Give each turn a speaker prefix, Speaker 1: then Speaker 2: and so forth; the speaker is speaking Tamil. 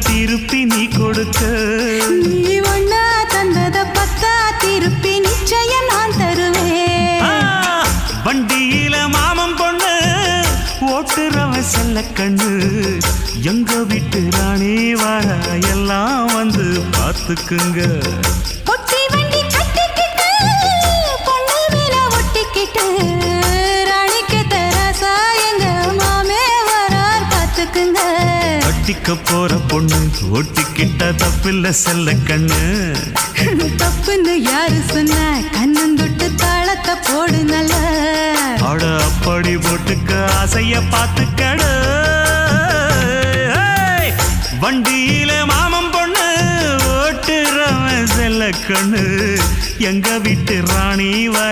Speaker 1: திருப்பி நீ கொடுக்க.
Speaker 2: நீ ஒண்ணா தந்தத பத்தா திருப்பி நிச்சயம் நான் தருவேன்.
Speaker 1: வண்டியில மாமன் பொண்ணு ஓட்டுறவன் செல்ல கண்ணு. எங்க வீட்டு ராணி வர எல்லாம் வந்து பார்த்துக்குங்க.
Speaker 2: பொட்டி வண்டி கட்டிக்கிட்டு பொண்ணு மேல ஒட்டிக்கிட்டு ராணிக்கு தராசா எங்க மாமே வரார் பார்த்துக்குங்க.
Speaker 1: ஒட்டிக்க போற பொண்ணு ஒட்டிக்கிட்ட தப்பில்ல செல்ல கண்ணு.
Speaker 2: தப்புன்னு யாரு சொன்ன கண்ணந்தொட்டு தாளத்தை போடு நல்ல.
Speaker 1: அட அப்படி போட்டுக்க ஆசைய பார்த்துக்கட. வண்டியில மாமன் பொண்ணு ஓட்டுறவன் செல்ல கண்ணு. எங்க வீட்டு ராணி வர